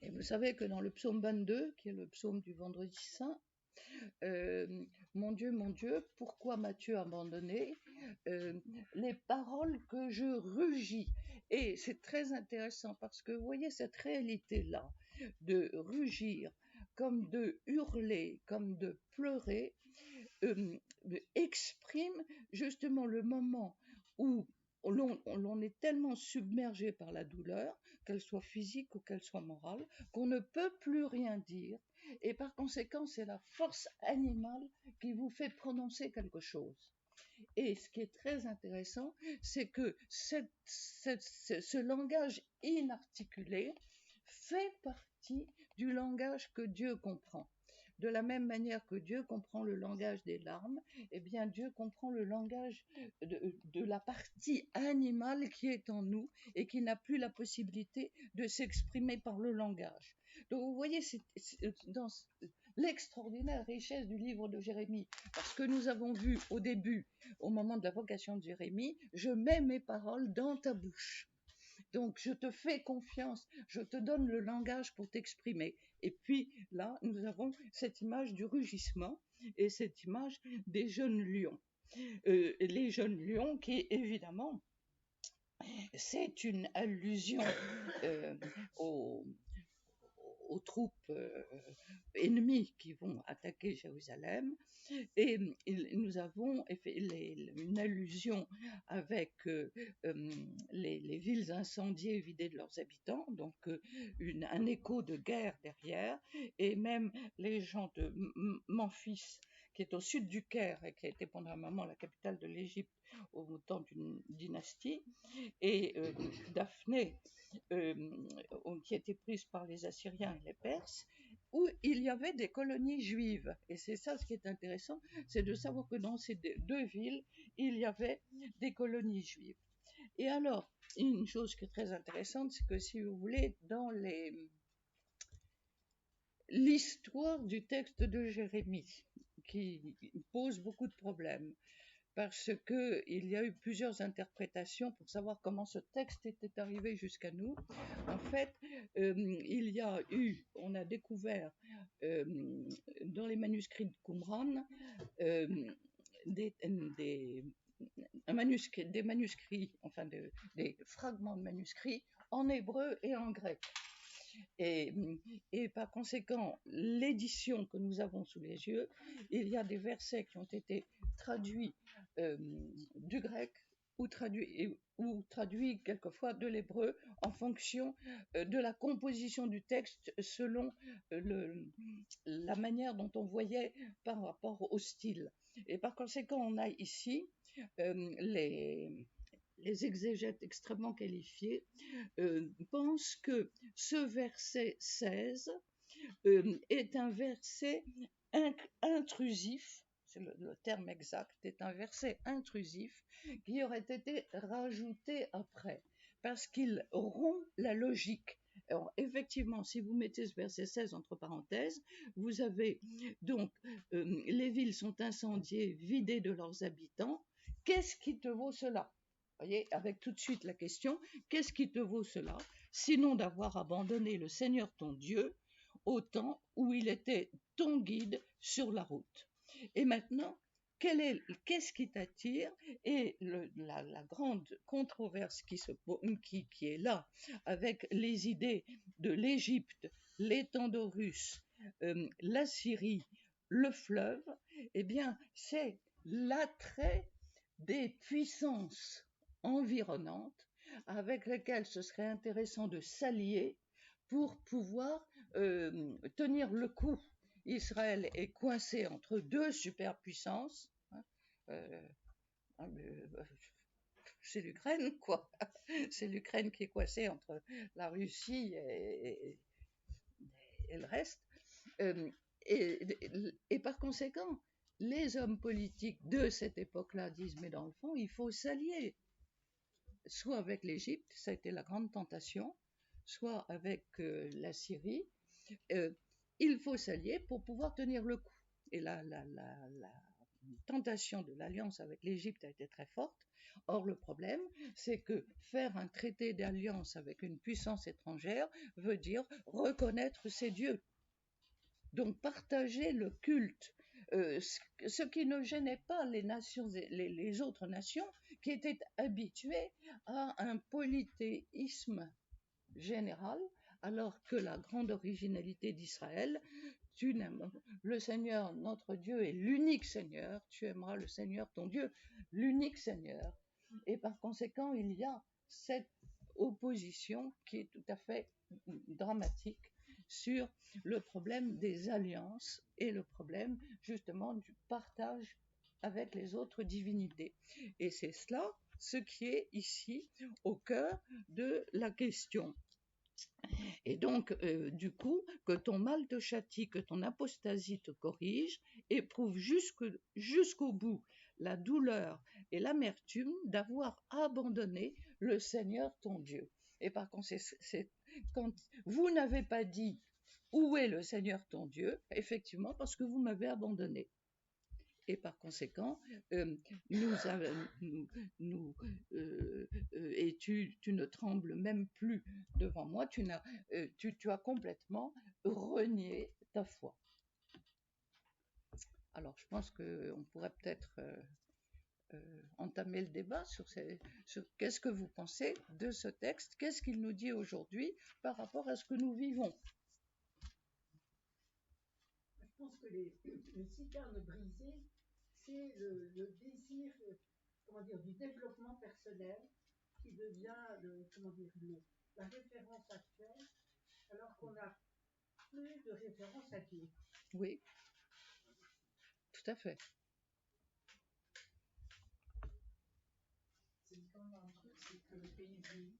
Et vous savez que dans le psaume 22, qui est le psaume du vendredi saint, mon Dieu, pourquoi m'as-tu abandonné? Les paroles que je rugis. Et c'est très intéressant parce que vous voyez cette réalité-là de rugir, comme de hurler, comme de pleurer, exprime justement le moment où l'on est tellement submergé par la douleur, qu'elle soit physique ou qu'elle soit morale, qu'on ne peut plus rien dire, et par conséquent, c'est la force animale qui vous fait prononcer quelque chose. Et ce qui est très intéressant, c'est que ce langage inarticulé fait partie du langage que Dieu comprend. De la même manière que Dieu comprend le langage des larmes, eh bien Dieu comprend le langage de la partie animale qui est en nous et qui n'a plus la possibilité de s'exprimer par le langage. Donc vous voyez, c'est dans l'extraordinaire richesse du livre de Jérémie, parce que nous avons vu au début, au moment de la vocation de Jérémie, je mets mes paroles dans ta bouche. Donc, je te fais confiance, je te donne le langage pour t'exprimer. Et puis, là, nous avons cette image du rugissement et cette image des jeunes lions. Les jeunes lions qui, évidemment, c'est une allusion aux troupes ennemies qui vont attaquer Jérusalem. Et nous avons une allusion avec les villes incendiées vidées de leurs habitants, donc un écho de guerre derrière, et même les gens de Memphis, qui est au sud du Caire et qui a été pendant un moment la capitale de l'Égypte au temps d'une dynastie, et Daphné, qui a été prise par les Assyriens et les Perses, où il y avait des colonies juives. Et c'est ça ce qui est intéressant, c'est de savoir que dans ces deux villes, il y avait des colonies juives. Et alors, une chose qui est très intéressante, c'est que si vous voulez, dans l'histoire du texte de Jérémie, qui pose beaucoup de problèmes, parce qu'il y a eu plusieurs interprétations pour savoir comment ce texte était arrivé jusqu'à nous. En fait, on a découvert dans les manuscrits de Qumran des manuscrits, enfin des fragments de manuscrits en hébreu et en grec. Et par conséquent, l'édition que nous avons sous les yeux, il y a des versets qui ont été traduits du grec ou traduits quelquefois de l'hébreu en fonction de la composition du texte selon la manière dont on voyait par rapport au style. Et par conséquent, on a ici les exégètes extrêmement qualifiés pensent que ce verset 16 est un verset intrusif, c'est le terme exact, est un verset intrusif qui aurait été rajouté après, parce qu'il rompt la logique. Alors, effectivement, si vous mettez ce verset 16 entre parenthèses, vous avez donc les villes sont incendiées, vidées de leurs habitants. Qu'est-ce qui te vaut cela? Vous voyez, avec tout de suite la question, qu'est-ce qui te vaut cela, sinon d'avoir abandonné le Seigneur ton Dieu au temps où il était ton guide sur la route? Et maintenant, qu'est-ce qui t'attire? Et la grande controverse qui est là, avec les idées de l'Égypte, l'étendard russe, la Syrie, le fleuve, eh bien, c'est l'attrait des puissances environnantes avec lesquelles ce serait intéressant de s'allier pour pouvoir tenir le coup. Israël est coincé entre deux superpuissances. C'est l'Ukraine, quoi. C'est l'Ukraine qui est coincée entre la Russie et le reste. Et par conséquent, les hommes politiques de cette époque-là disent, mais dans le fond, il faut s'allier. Soit avec l'Égypte, ça a été la grande tentation, soit avec la Syrie. Il faut s'allier pour pouvoir tenir le coup. Et la tentation de l'alliance avec l'Égypte a été très forte. Or, le problème, c'est que faire un traité d'alliance avec une puissance étrangère veut dire reconnaître ses dieux. Donc, partager le culte. Ce qui ne gênait pas les autres nations qui étaient habituées à un polythéisme général, alors que la grande originalité d'Israël, le Seigneur notre Dieu est l'unique Seigneur, tu aimeras le Seigneur ton Dieu, l'unique Seigneur. Et par conséquent, il y a cette opposition qui est tout à fait dramatique sur le problème des alliances et le problème justement du partage avec les autres divinités. Et c'est cela ce qui est ici au cœur de la question. Et donc, du coup, que ton mal te châtie, que ton apostasie te corrige, éprouve jusqu'au bout la douleur et l'amertume d'avoir abandonné le Seigneur ton Dieu. Et par conséquent, quand vous n'avez pas dit où est le Seigneur ton Dieu, effectivement, parce que vous m'avez abandonné. Et par conséquent, et tu ne trembles même plus devant moi, tu as complètement renié ta foi. Alors, je pense qu'on pourrait peut-être entamer le débat sur qu'est-ce que vous pensez de ce texte, qu'est-ce qu'il nous dit aujourd'hui par rapport à ce que nous vivons. Je pense que les citernes brisées, c'est le désir, du développement personnel qui devient la référence actuelle, alors qu'on n'a plus de référence à Dieu. Oui, tout à fait. C'est quand même un truc, c'est que le pays vieillit.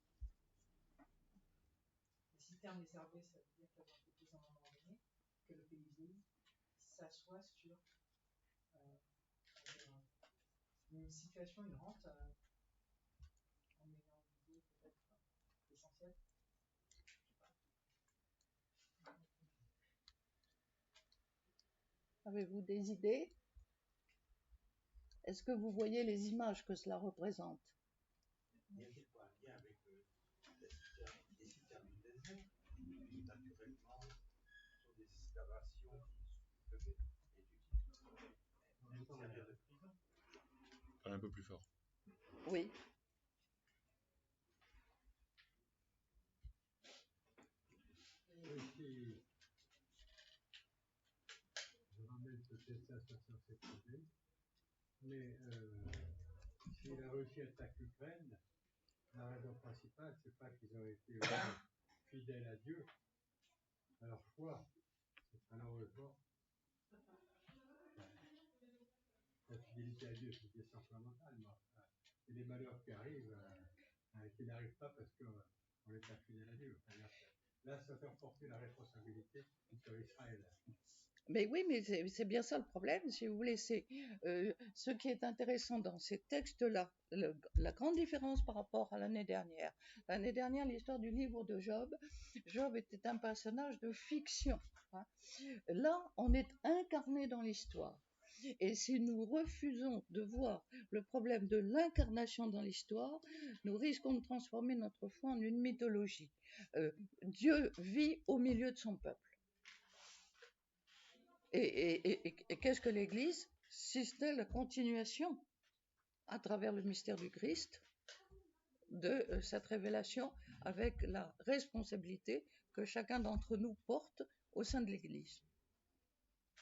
Les citernes désherbées, ça veut dire qu'il y a un peu plus à un moment donné, que le pays vieillit, s'assoit sur une situation, une rente, en ayant oublié peut-être l'essentiel. Avez-vous des idées? Est-ce que vous voyez les images que cela représente? Y a-t-il pas un lien avec les citernes du désert, qui naturellement sont des excavations qui peuvent être servir de prison? Un peu plus fort. Oui. Je ramène peut-être ça sur cette idée, mais si la Russie attaque l'Ukraine, la raison principale, c'est pas qu'ils ont été fidèles à Dieu, à leur foi. Malheureusement, la fidélité à Dieu, c'est une question fondamentale, mais les malheurs qui arrivent, qui n'arrivent pas parce qu'on n'est pas fidèle à Dieu. Là, ça fait porter la responsabilité sur Israël. Mais oui, mais c'est bien ça le problème, si vous voulez, c'est ce qui est intéressant dans ces textes-là, la grande différence par rapport à l'année dernière. L'année dernière, l'histoire du livre de Job, Job était un personnage de fiction. Hein. Là, on est incarné dans l'histoire. Et si nous refusons de voir le problème de l'incarnation dans l'histoire, nous risquons de transformer notre foi en une mythologie. Dieu vit au milieu de son peuple. Et qu'est-ce que l'Église? Si c'était la continuation, à travers le mystère du Christ, de cette révélation avec la responsabilité que chacun d'entre nous porte au sein de l'Église.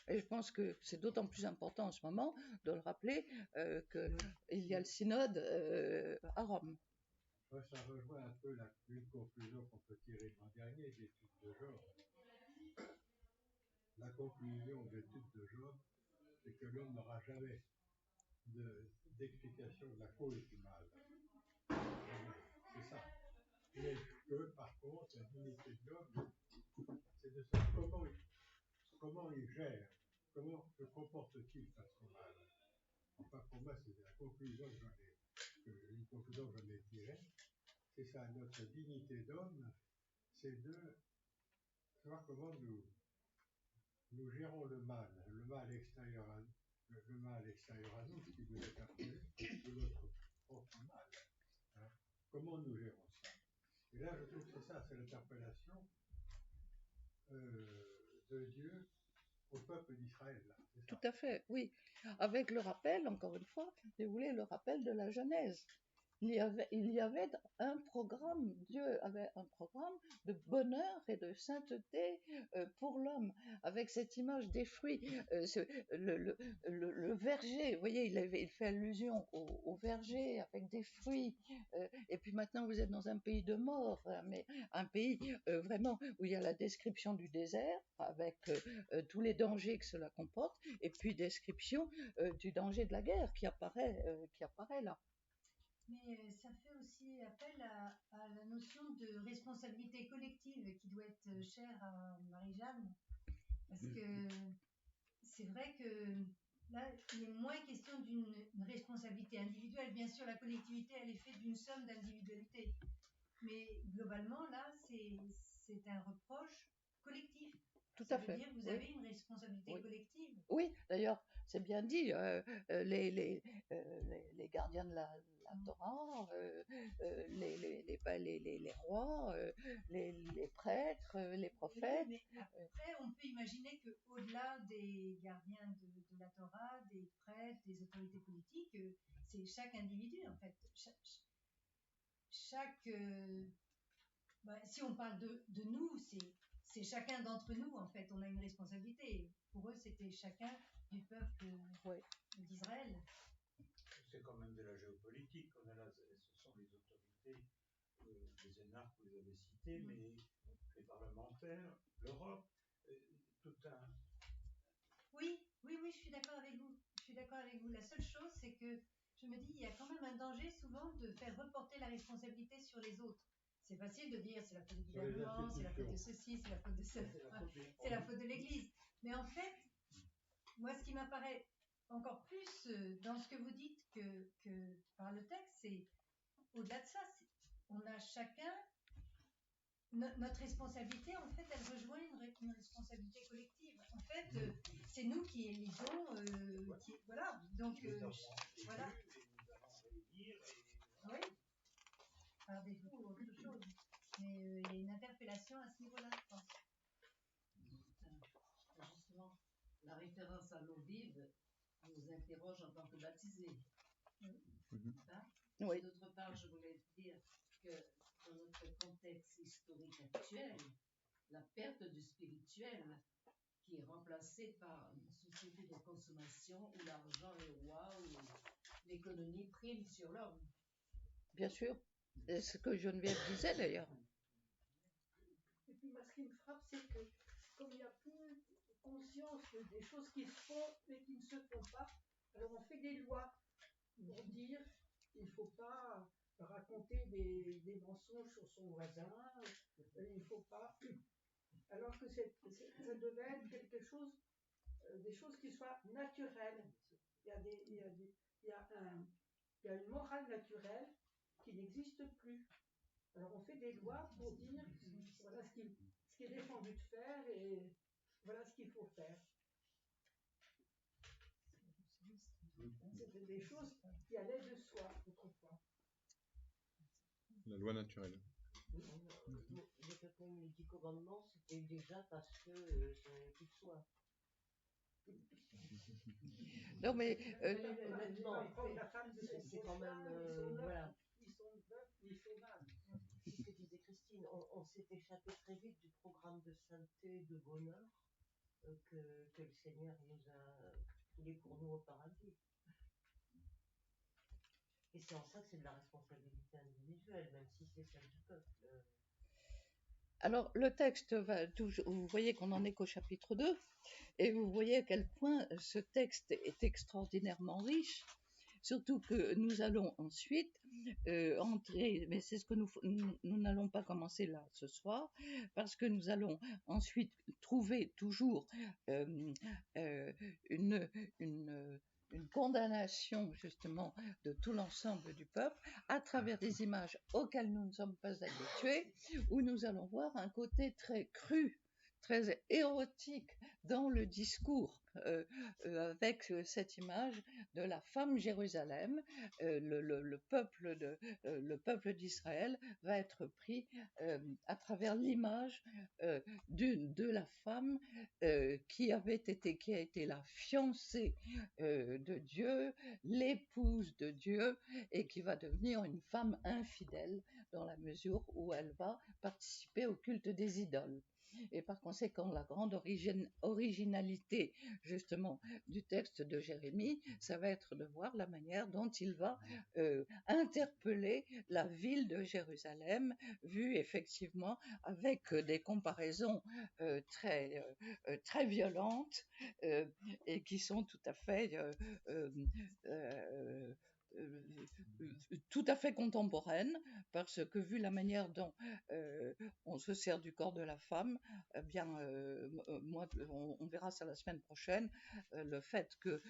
Et je pense que c'est d'autant plus important en ce moment de le rappeler qu'il y a le synode à Rome. Ça rejoint un peu une conclusion qu'on peut tirer l'an dernier d'études de Job. La conclusion de l'étude de Job, c'est que l'homme n'aura jamais d'explication de la cause du mal. C'est ça. Mais que, par contre, la dignité de l'homme, c'est de savoir comment il gère, comment se comporte-t-il face au mal. Enfin, pour moi, c'est la conclusion que j'en ai tirée. C'est ça, notre dignité d'homme, c'est de savoir comment nous gérons le mal extérieur à nous, qui nous est appelé, de notre propre mal. Hein. Comment nous gérons ça? Et là, je trouve que c'est ça, c'est l'interpellation de Dieu au peuple d'Israël. Tout à fait, oui. Avec le rappel, encore une fois, si vous voulez, le rappel de la Genèse. il y avait un programme, Dieu avait un programme de bonheur et de sainteté pour l'homme, avec cette image des fruits, le verger, vous voyez, il fait allusion au verger avec des fruits, et puis maintenant vous êtes dans un pays de mort, hein, mais un pays vraiment où il y a la description du désert, avec tous les dangers que cela comporte, et puis description du danger de la guerre qui apparaît là. Mais ça fait aussi appel à la notion de responsabilité collective qui doit être chère à Marie-Jeanne. Parce que c'est vrai que là, il est moins question d'une responsabilité individuelle. Bien sûr, la collectivité, elle est faite d'une somme d'individualités. Mais globalement, là, c'est un reproche collectif. Tout Ça à veut fait. dire que vous Oui. avez une responsabilité Oui. collective. Oui, d'ailleurs, c'est bien dit, les gardiens de la Torah, les rois, les prêtres, les prophètes. Oui, mais après, on peut imaginer qu'au-delà des gardiens de la Torah, des prêtres, des autorités politiques, c'est chaque individu, en fait. Si on parle de nous, c'est chacun d'entre nous, en fait. On a une responsabilité. Pour eux, c'était chacun du peuple d'Israël. C'est quand même de la géopolitique. On a là, ce sont les autorités, les énarques, vous les avez cités, mais les parlementaires, l'Europe, tout un. Oui, je suis d'accord avec vous. La seule chose, c'est que je me dis, il y a quand même un danger souvent de faire reporter la responsabilité sur les autres. C'est facile de dire c'est la faute du gouvernement, c'est la faute de ceci, c'est la faute de ça, c'est la faute de l'Église. Mais en fait, moi, ce qui m'apparaît encore plus dans ce que vous dites que par le texte, c'est au-delà de ça, on a chacun notre responsabilité. En fait, elle rejoint une responsabilité collective. En fait, c'est nous qui élisons, voilà. Donc, voilà. Oui. Par défaut ou autre chose. Mais il y a une interpellation à ce niveau-là, je pense. Justement, la référence à l'eau vive nous interroge en tant que baptisés. Hein? Oui. D'autre part, je voulais dire que dans notre contexte historique actuel, la perte du spirituel qui est remplacée par une société de consommation où l'argent est roi, où l'économie prime sur l'homme. Bien sûr, c'est ce que Geneviève disait d'ailleurs. Et puis moi, ce qui me frappe, c'est que comme il n'y a plus conscience des choses qui se font et qui ne se font pas, alors on fait des lois pour dire qu'il ne faut pas raconter des mensonges sur son voisin, il ne faut pas... Alors que ça devait être quelque chose, des choses qui soient naturelles. Il y a une morale naturelle qui n'existe plus. Alors on fait des lois pour dire voilà ce qui est défendu de faire et voilà ce qu'il faut faire. C'était des choses qui allaient de soi autrefois. La loi naturelle. Les 10 commandements, c'était déjà parce que ça n'avait plus de soi. Non, mais c'est quand même voilà. Ils sont veufs, ils sont mal. C'est ce que disait Christine. On s'est échappé très vite du programme de sainteté, de bonheur que le Seigneur nous a foulé pour nous au paradis. Et c'est en ça que c'est de la responsabilité individuelle, même si c'est celle du peuple. Alors, le texte va toujours, vous voyez qu'on n'en est qu'au chapitre 2, et vous voyez à quel point ce texte est extraordinairement riche, surtout que nous allons ensuite entrer, mais c'est ce que nous n'allons pas commencer là ce soir, parce que nous allons ensuite trouver toujours une condamnation justement de tout l'ensemble du peuple à travers des images auxquelles nous ne sommes pas habitués, où nous allons voir un côté très cru très érotique dans le discours, avec cette image de la femme Jérusalem. Le peuple d'Israël va être pris à travers l'image de la femme qui a été la fiancée de Dieu, l'épouse de Dieu, et qui va devenir une femme infidèle dans la mesure où elle va participer au culte des idoles. Et par conséquent, la grande originalité justement du texte de Jérémie, ça va être de voir la manière dont il va interpeller la ville de Jérusalem, vue effectivement avec des comparaisons très violentes et qui sont tout à fait tout à fait contemporaine, parce que vu la manière dont on se sert du corps de la femme, eh bien, moi, on verra ça la semaine prochaine, le fait que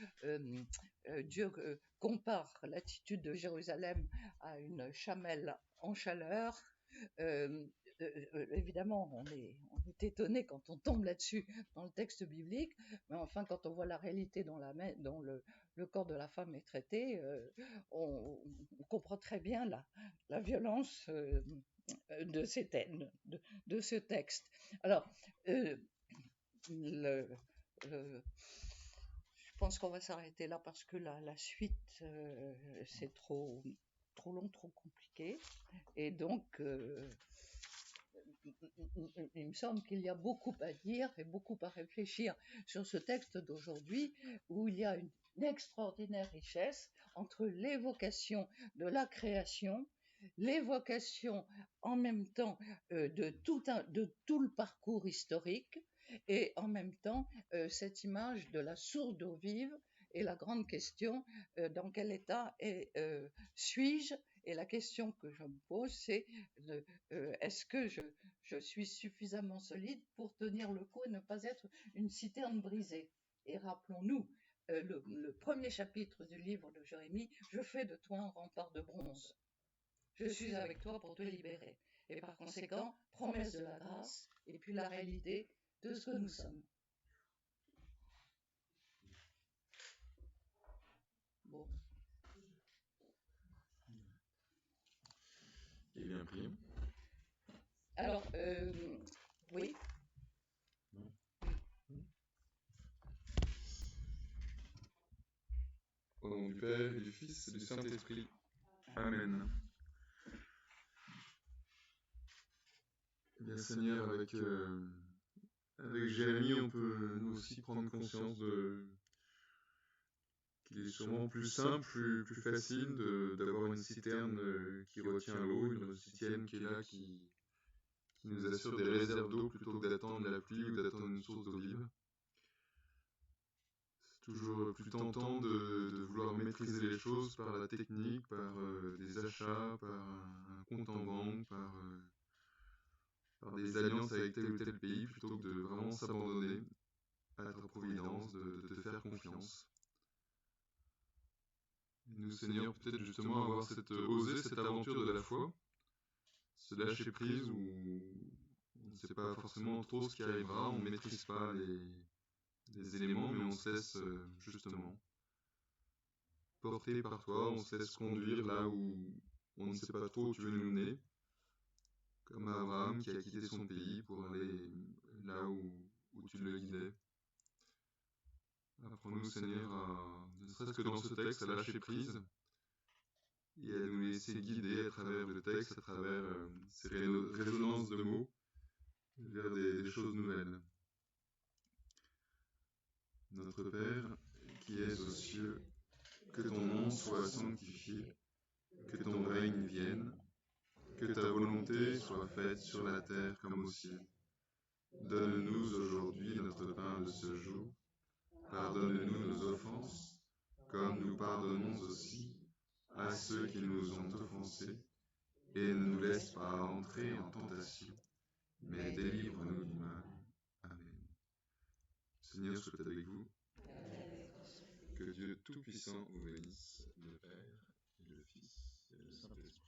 Dieu compare l'attitude de Jérusalem à une chamelle en chaleur. Évidemment, on est étonné quand on tombe là-dessus dans le texte biblique, mais enfin, quand on voit la réalité dont le corps de la femme est traité, on comprend très bien la violence de ce texte. Alors, je pense qu'on va s'arrêter là parce que la suite, c'est trop long, trop compliqué. Et donc, il me semble qu'il y a beaucoup à dire et beaucoup à réfléchir sur ce texte d'aujourd'hui, où il y a une extraordinaire richesse entre l'évocation de la création, l'évocation en même temps de tout le parcours historique, et en même temps cette image de la sourde eau vive et la grande question dans quel état suis-je. Et la question que je me pose, c'est est-ce que je suis suffisamment solide pour tenir le coup et ne pas être une citerne brisée. Et rappelons-nous, le premier chapitre du livre de Jérémie, je fais de toi un rempart de bronze. Je suis avec toi pour te libérer. Et par conséquent, promesse de la grâce, et puis la réalité de ce que nous sommes. Bon. Eh bien, prions. Alors, oui. Au nom du Père, et du Fils, et du Saint-Esprit. Amen. Eh bien, Seigneur, avec Jérémie, on peut nous aussi prendre conscience qu'il est sûrement plus simple, plus facile d'avoir une citerne qui retient l'eau, une citerne qui est là, qui nous assure des réserves d'eau plutôt que d'attendre la pluie ou d'attendre une source d'eau vive. C'est toujours plus tentant de vouloir maîtriser les choses par la technique, par des achats, par un compte en banque, par des alliances avec tel ou tel pays, plutôt que de vraiment s'abandonner à ta providence, de te faire confiance. Et nous, Seigneur, peut-être justement avoir oser cette aventure de la foi, se lâcher prise où on ne sait pas forcément trop ce qui arrivera, on ne maîtrise pas les éléments, mais on se laisse justement porter par toi, on se laisse conduire là où on ne sait pas trop où tu veux nous mener, comme Abraham qui a quitté son pays pour aller là où tu le guidais. Apprends-nous, Seigneur, ne serait-ce que dans ce texte, à lâcher prise et à nous laisser guider à travers le texte, à travers ces résonances de mots, vers des choses nouvelles. Notre Père, qui es aux cieux, que ton nom soit sanctifié, que ton règne vienne, que ta volonté soit faite sur la terre comme au ciel. Donne-nous aujourd'hui notre pain de ce jour. Pardonne-nous nos offenses, comme nous pardonnons aussi à ceux qui nous ont offensés, et ne nous laisse pas entrer en tentation, mais délivre-nous du mal. Amen. Seigneur soit avec vous. Que Dieu Tout-Puissant vous bénisse, le Père, et le Fils, et le Saint-Esprit.